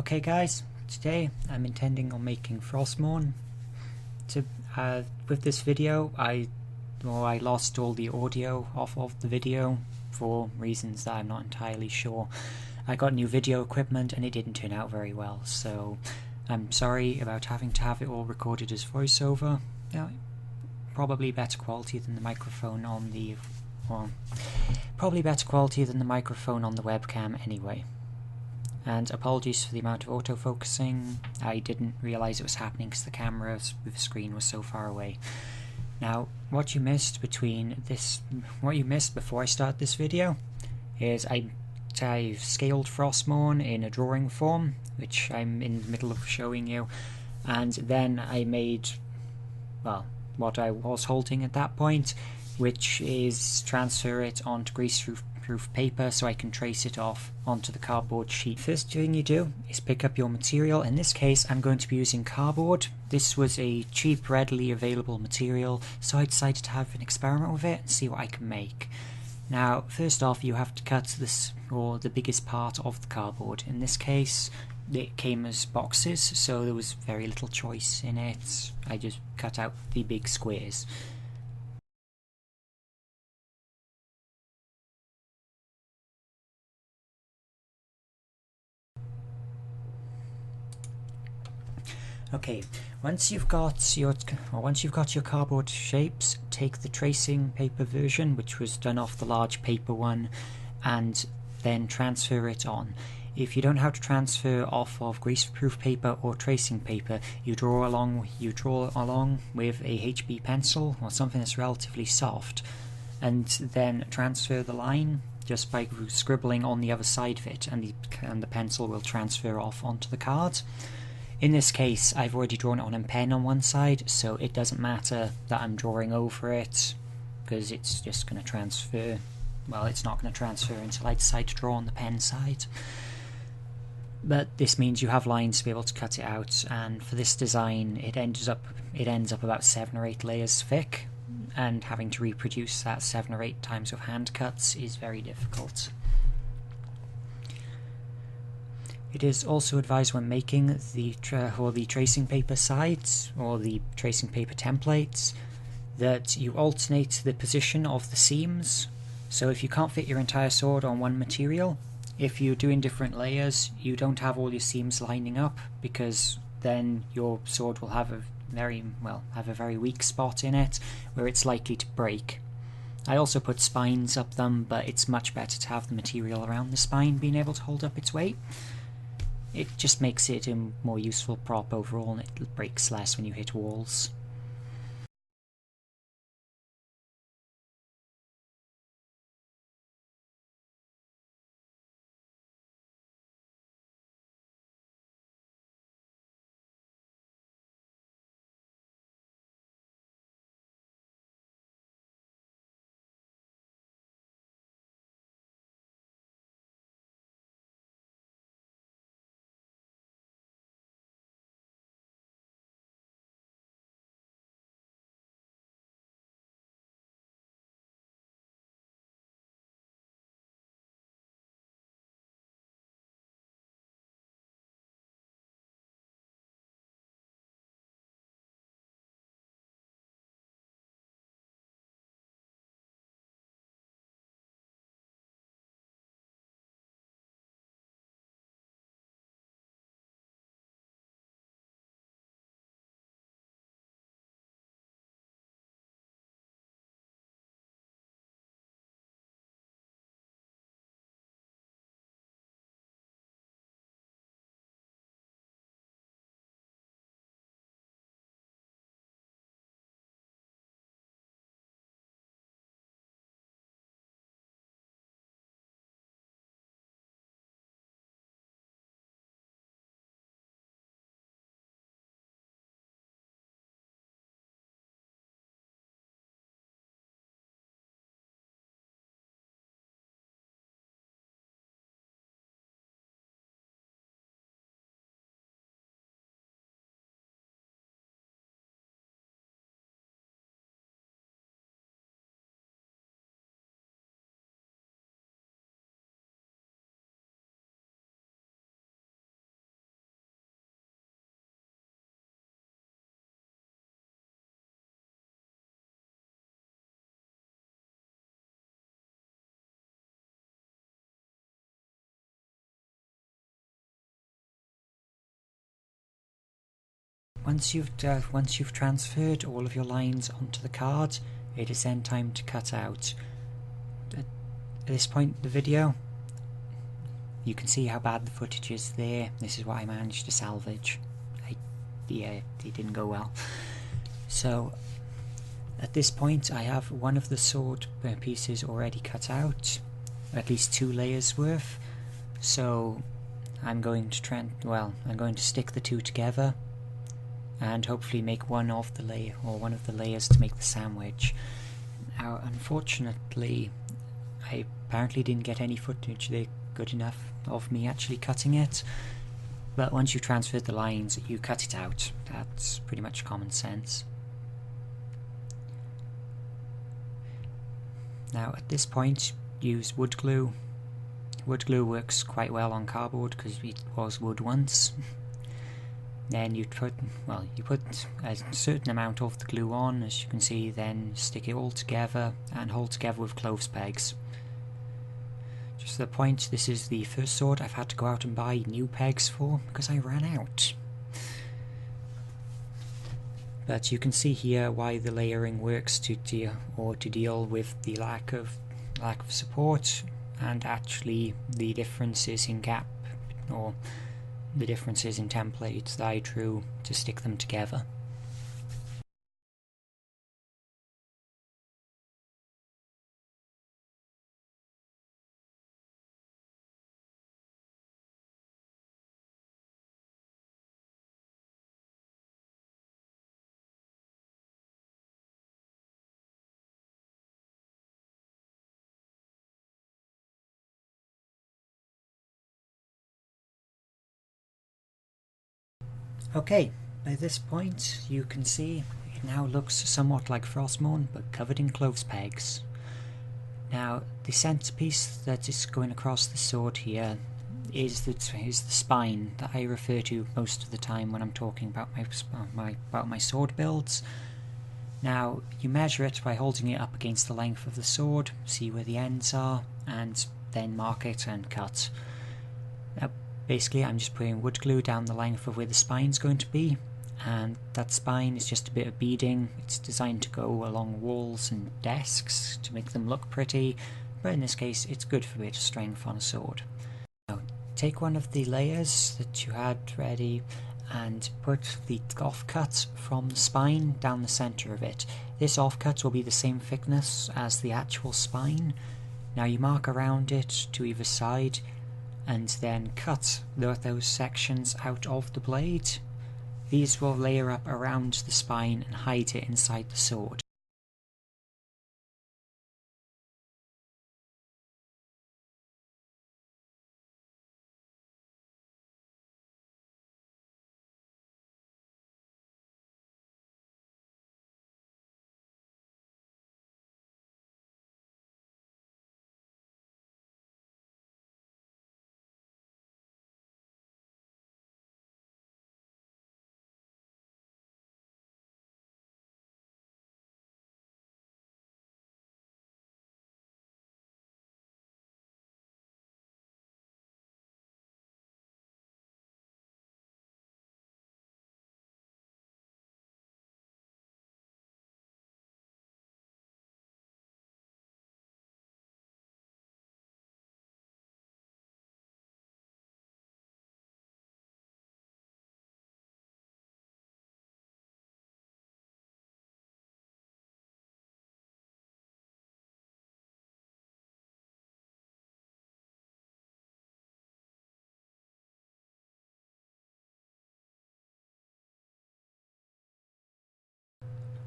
Okay guys, today I'm intending on making Frostmourne. With this video, I lost all the audio off of the video for reasons that I'm not entirely sure. I got new video equipment and it didn't turn out very well, so I'm sorry about having to have it all recorded as voiceover. Probably better quality than the microphone on the webcam anyway. And apologies for the amount of autofocusing. I didn't realise it was happening because the camera with the screen was so far away. Now, what you missed before I start this video is I've scaled Frostmourne in a drawing form, which I'm in the middle of showing you, and then I made, well, what I was holding at that point, which is transfer it onto greaseproof paper so I can trace it off onto the cardboard sheet. First thing you do is pick up your material. In this case I'm going to be using cardboard. This was a cheap, readily available material, so I decided to have an experiment with it and see what I can make. Now first off, you have to cut the biggest part of the cardboard. In this case it came as boxes, so there was very little choice in it. I just cut out the big squares. Okay, once you've got your cardboard shapes, take the tracing paper version, which was done off the large paper one, and then transfer it on. If you don't know how to transfer off of greaseproof paper or tracing paper, you draw along with a HB pencil or something that's relatively soft, and then transfer the line just by scribbling on the other side of it, and the pencil will transfer off onto the card. In this case, I've already drawn it on a pen on one side, so it doesn't matter that I'm drawing over it, because it's just going to transfer. Well, it's not going to transfer until I decide to draw on the pen side. But this means you have lines to be able to cut it out, and for this design it ends up about 7 or 8 layers thick, and having to reproduce that 7 or 8 times with hand cuts is very difficult. It is also advised when making the tracing paper sides or the tracing paper templates that you alternate the position of the seams. So if you can't fit your entire sword on one material, if you're doing different layers, you don't have all your seams lining up, because then your sword will have a very weak spot in it where it's likely to break. I also put spines up them, but it's much better to have the material around the spine being able to hold up its weight. It just makes it a more useful prop overall, and it breaks less when you hit walls. once you've transferred all of your lines onto the card, it is then time to cut out. At this point in the video, you can see how bad the footage is there. This is what I managed to salvage. It didn't go well. So at this point I have one of the sword pieces already cut out, at least 2 layers worth. So I'm going to stick the 2 together and hopefully make one of the layers to make the sandwich. Now unfortunately I apparently didn't get any footage there good enough of me actually cutting it, but once you transferred the lines you cut it out. That's pretty much common sense. Now at this point use wood glue. Wood glue works quite well on cardboard because it was wood once. Then you put a certain amount of the glue on, as you can see, then stick it all together and hold together with clothes pegs. Just to the point, this is the first sword I've had to go out and buy new pegs for because I ran out. But you can see here why the layering works to deal with the lack of support, and actually the differences in gap or the differences in templates that I drew to stick them together. Okay, by this point you can see it now looks somewhat like Frostmourne but covered in clothes pegs. Now the centerpiece that is going across the sword here is the spine that I refer to most of the time when I'm talking about my sword builds. Now you measure it by holding it up against the length of the sword, see where the ends are, and then mark it and cut. Now basically I'm just putting wood glue down the length of where the spine's going to be, and that spine is just a bit of beading. It's designed to go along walls and desks to make them look pretty, but in this case it's good for a bit of strength on a sword. Now take one of the layers that you had ready and put the offcut from the spine down the center of it. This offcut will be the same thickness as the actual spine. Now you mark around it to either side and then cut those sections out of the blade. These will layer up around the spine and hide it inside the sword.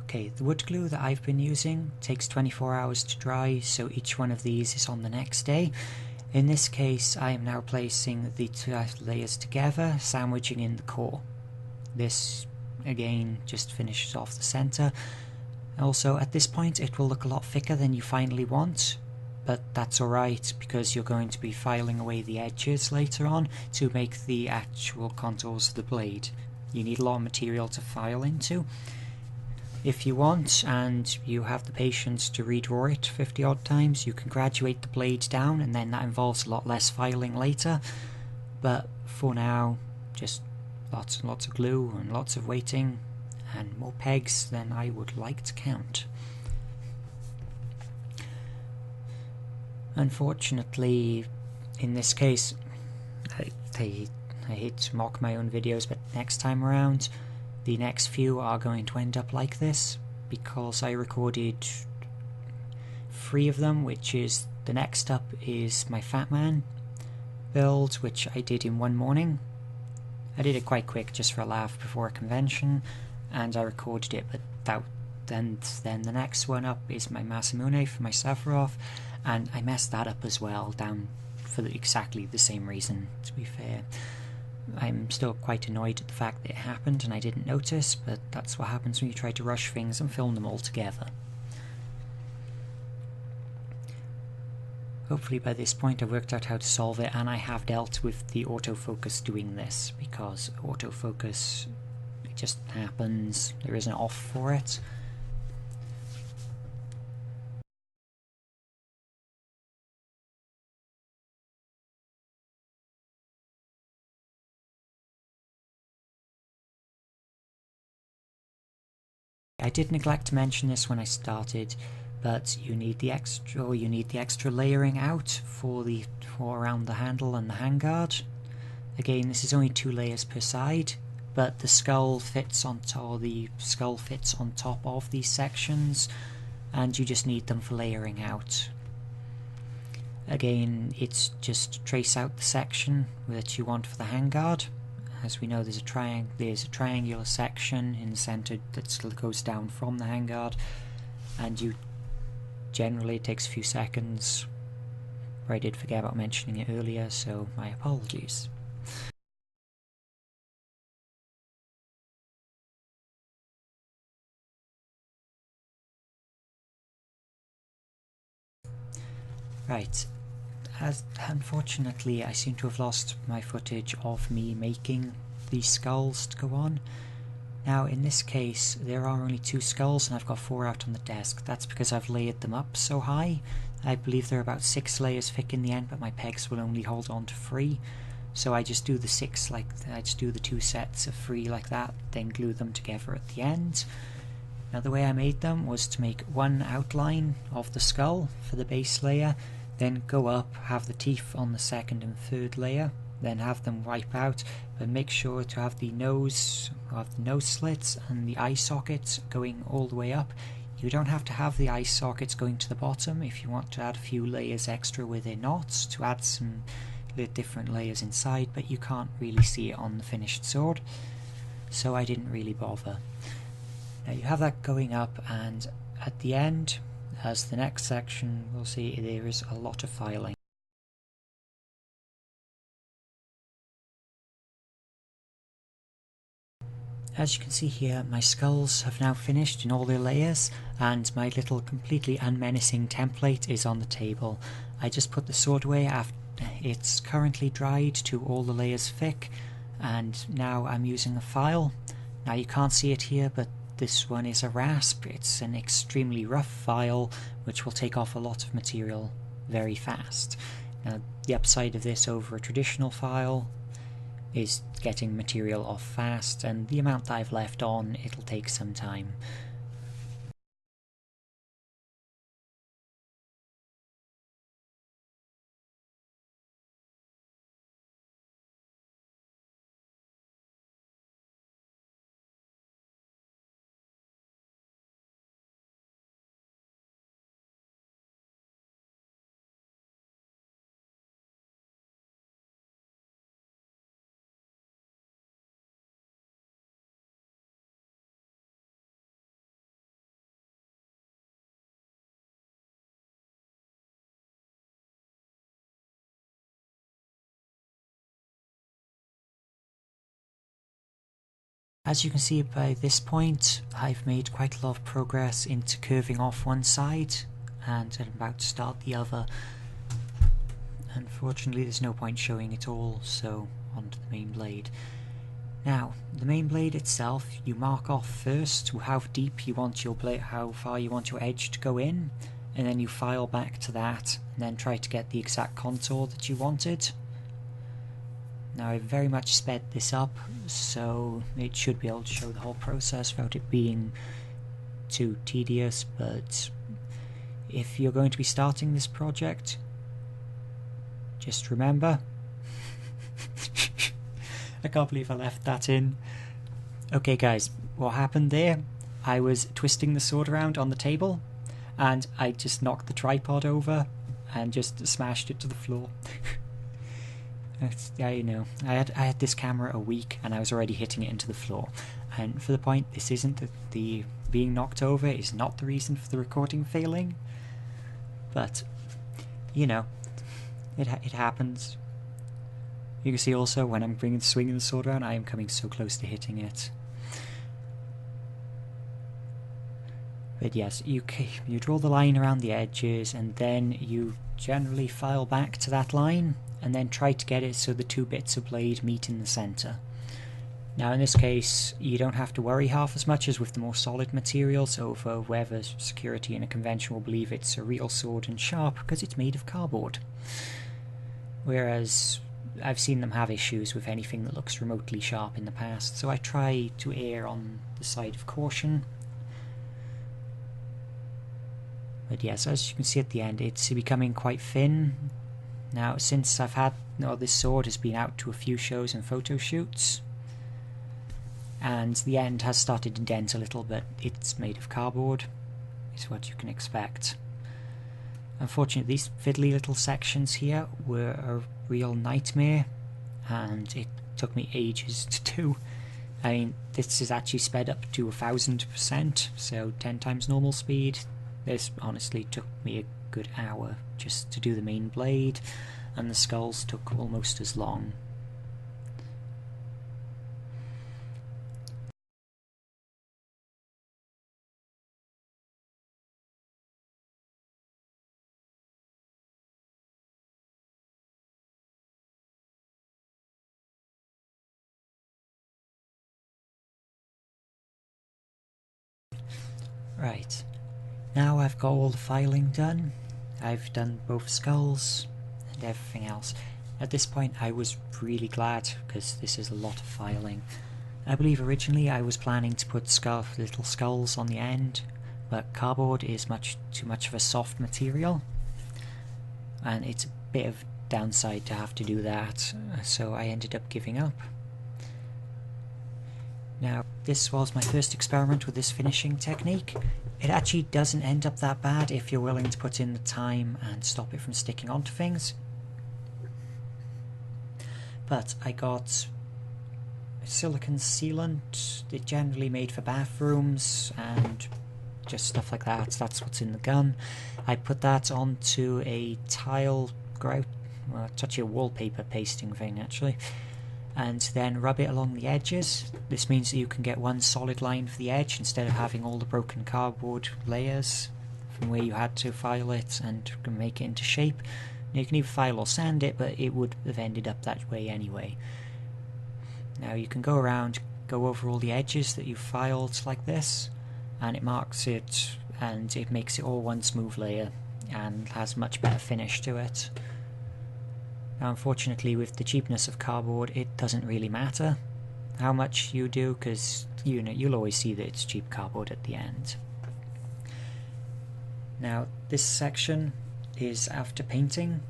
Okay, the wood glue that I've been using takes 24 hours to dry, so each one of these is on the next day. In this case, I am now placing the 2 layers together, sandwiching in the core. This, again, just finishes off the center. Also, at this point, it will look a lot thicker than you finally want, but that's alright because you're going to be filing away the edges later on to make the actual contours of the blade. You need a lot of material to file into. If you want, and you have the patience to redraw it 50 odd times, you can graduate the blade down, and then that involves a lot less filing later. But for now, just lots and lots of glue and lots of waiting and more pegs than I would like to count. Unfortunately, in this case, I hate to mock my own videos, but next time around, the next few are going to end up like this, because I recorded 3 of them, which is, the next up is my Fat Man build, which I did in one morning. I did it quite quick, just for a laugh, before a convention, and I recorded it, but then the next one up is my Masamune for my Sephiroth, and I messed that up as well, down for exactly the same reason, to be fair. I'm still quite annoyed at the fact that it happened and I didn't notice, but that's what happens when you try to rush things and film them all together. Hopefully by this point I've worked out how to solve it, and I have dealt with the autofocus doing this, because autofocus, it just happens, there is an off for it. I did neglect to mention this when I started, but you need the extra layering out for around the handle and the handguard. Again, this is only 2 layers per side, but the skull fits on top of these sections, and you just need them for layering out. Again, it's just trace out the section that you want for the handguard. As we know, there's a triangular section in the centre that still goes down from the handguard, and generally it takes a few seconds. I did forget about mentioning it earlier, so my apologies. Right, unfortunately I seem to have lost my footage of me making these skulls to go on. Now in this case there are only 2 skulls and I've got 4 out on the desk. That's because I've layered them up so high. I believe they're about 6 layers thick in the end, but my pegs will only hold on to 3. So I just do I just do the 2 sets of 3 like that, then glue them together at the end. Now the way I made them was to make one outline of the skull for the base layer, then go up, have the teeth on the 2nd and 3rd layer, then have them wipe out, but make sure to have the nose slits and the eye sockets going all the way up. You don't have to have the eye sockets going to the bottom if you want to add a few layers extra where they're not, to add some different layers inside, but you can't really see it on the finished sword, so I didn't really bother. Now you have that going up, and at the end, as the next section we'll see, there is a lot of filing. As you can see here, my skulls have now finished in all their layers, and my little completely unmenacing template is on the table. I just put the sword away after it's currently dried to all the layers thick, and now I'm using a file. Now you can't see it here, but this one is a rasp. It's an extremely rough file which will take off a lot of material very fast. Now the upside of this over a traditional file is getting material off fast, and the amount that I've left on, it'll take some time. As you can see by this point, I've made quite a lot of progress into curving off one side, and I'm about to start the other. Unfortunately there's no point showing it all, so onto the main blade. Now, the main blade itself, you mark off first how deep you want your blade, how far you want your edge to go in, and then you file back to that, and then try to get the exact contour that you wanted. Now I've very much sped this up, so it should be able to show the whole process without it being too tedious, but if you're going to be starting this project, just remember... I can't believe I left that in. Okay guys, what happened there? I was twisting the sword around on the table, and I just knocked the tripod over and just smashed it to the floor. Yeah, you know, I had this camera a week and I was already hitting it into the floor. And for the point, this isn't the being knocked over is not the reason for the recording failing. But, you know, it happens. You can see also when I'm swinging the sword around, I am coming so close to hitting it. But yes, you draw the line around the edges, and then you generally file back to that line, and then try to get it so the two bits of blade meet in the centre. Now in this case, you don't have to worry half as much as with the more solid materials over whether security in a convention will believe it's a real sword and sharp, because it's made of cardboard. Whereas I've seen them have issues with anything that looks remotely sharp in the past, so I try to err on the side of caution. But yes, as you can see at the end, it's becoming quite thin. Now, since I've had... this sword has been out to a few shows and photo shoots, and the end has started to dent a little, but it's made of cardboard, is what you can expect. Unfortunately, these fiddly little sections here were a real nightmare, and it took me ages to do. I mean, this is actually sped up to 1000%, so 10 times normal speed. This honestly took me a good hour just to do the main blade, and the skulls took almost as long. Right, now I've got all the filing done. I've done both skulls and everything else. At this point I was really glad, because this is a lot of filing. I believe originally I was planning to put little skulls on the end, but cardboard is too much of a soft material, and it's a bit of downside to have to do that, so I ended up giving up. Now, this was my first experiment with this finishing technique. It actually doesn't end up that bad if you're willing to put in the time and stop it from sticking onto things. But I got silicone sealant, it's generally made for bathrooms and just stuff like that. That's what's in the gun. I put that onto a tile grout, well, it's actually a wallpaper pasting thing actually, and then rub it along the edges. This means that you can get one solid line for the edge instead of having all the broken cardboard layers from where you had to file it and make it into shape. Now, you can either file or sand it, but it would have ended up that way anyway. Now you can go around, go over all the edges that you've filed like this, and it marks it, and it makes it all one smooth layer and has much better finish to it. Now unfortunately, with the cheapness of cardboard, it doesn't really matter how much you do, because you'll always see that it's cheap cardboard at the end. Now this section is after painting.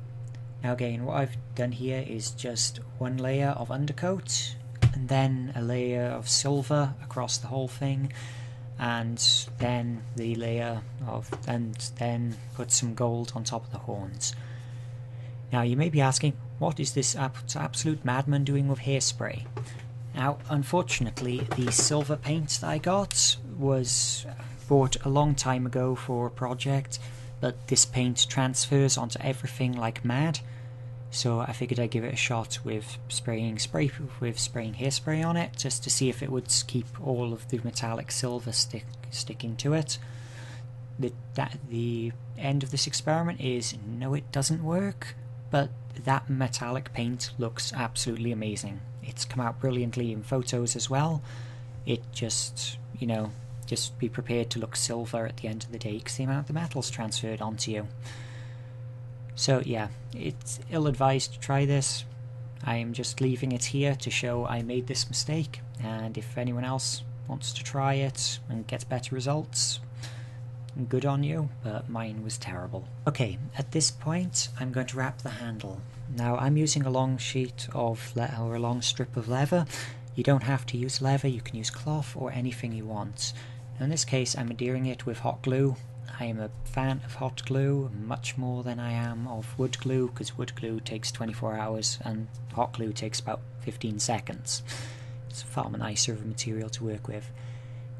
Now again, what I've done here is just one layer of undercoat, and then a layer of silver across the whole thing, and then the layer of, and then put some gold on top of the horns. Now you may be asking, what is this absolute madman doing with hairspray? Now unfortunately, the silver paint that I got was bought a long time ago for a project, but this paint transfers onto everything like mad, so I figured I'd give it a shot with spraying hairspray on it, just to see if it would keep all of the metallic silver sticking to it. The end of this experiment is, no, it doesn't work, but that metallic paint looks absolutely amazing. It's come out brilliantly in photos as well. It just, just be prepared to look silver at the end of the day, because the amount the metal's transferred onto you. So yeah, it's ill-advised to try this. I am just leaving it here to show I made this mistake, and if anyone else wants to try it and get better results, good on you, but mine was terrible. Okay, at this point I'm going to wrap the handle. Now I'm using a long sheet of or a long strip of leather. You don't have to use leather, you can use cloth or anything you want. In this case I'm adhering it with hot glue. I am a fan of hot glue much more than I am of wood glue, because wood glue takes 24 hours and hot glue takes about 15 seconds. It's far more nicer of a material to work with.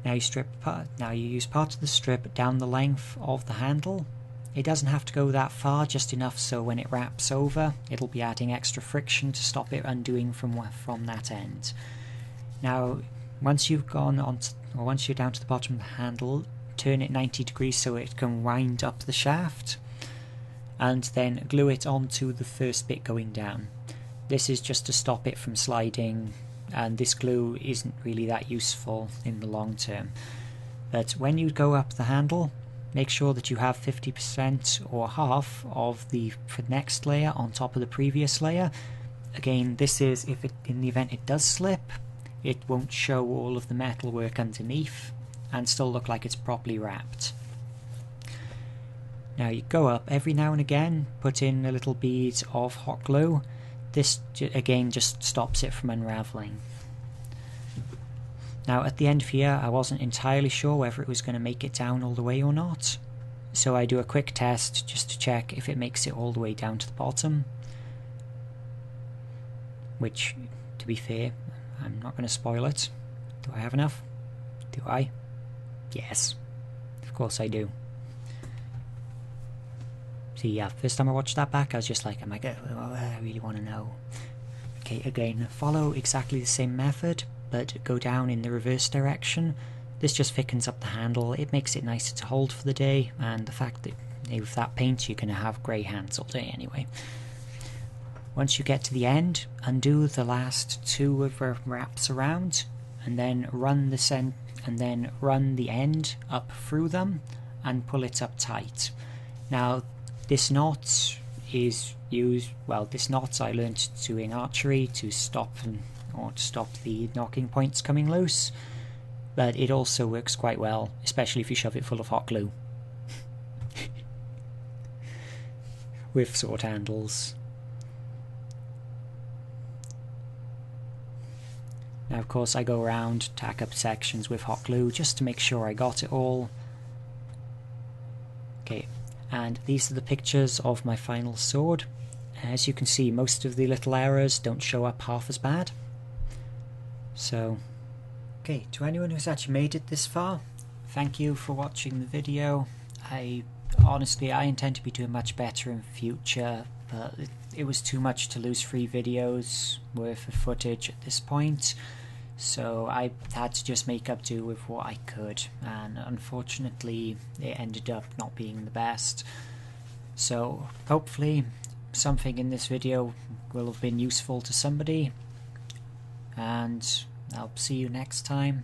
Now you use part of the strip down the length of the handle. It doesn't have to go that far, just enough so when it wraps over it'll be adding extra friction to stop it undoing from that end. Now once you're down to the bottom of the handle, turn it 90 degrees so it can wind up the shaft, and then glue it onto the first bit going down. This is just to stop it from sliding, and this glue isn't really that useful in the long term. But when you go up the handle, make sure that you have 50% or half of the next layer on top of the previous layer. Again, this is in the event it does slip, it won't show all of the metal work underneath and still look like it's properly wrapped. Now you go up every now and again, put in a little bead of hot glue. This again just stops it from unraveling. Now at the end of here I wasn't entirely sure whether it was going to make it down all the way or not, so I do a quick test just to check if it makes it all the way down to the bottom, which, to be fair, I'm not going to spoil it. Do I have enough? Do I? Yes, of course I do. See, yeah, first time I watched that back I was just like, I really want to know. Okay, again, follow exactly the same method, but go down in the reverse direction. This just thickens up the handle, it makes it nicer to hold for the day, and the fact that with that paint you're going to have grey hands all day anyway. Once you get to the end, undo the last two of the wraps around, and then run the end up through them and pull it up tight. Now this knot is used, well, this knot I learnt doing archery to stop the knocking points coming loose, but it also works quite well, especially if you shove it full of hot glue with sword handles. Now of course I go around, tack up sections with hot glue just to make sure I got it all. Okay, and these are the pictures of my final sword. As you can see, most of the little errors don't show up half as bad. So, okay, to anyone who's actually made it this far, thank you for watching the video. Honestly, I intend to be doing much better in future, but it was too much to lose 3 videos worth of footage at this point, so I had to just make up do with what I could, and unfortunately it ended up not being the best. So hopefully something in this video will have been useful to somebody, and I'll see you next time.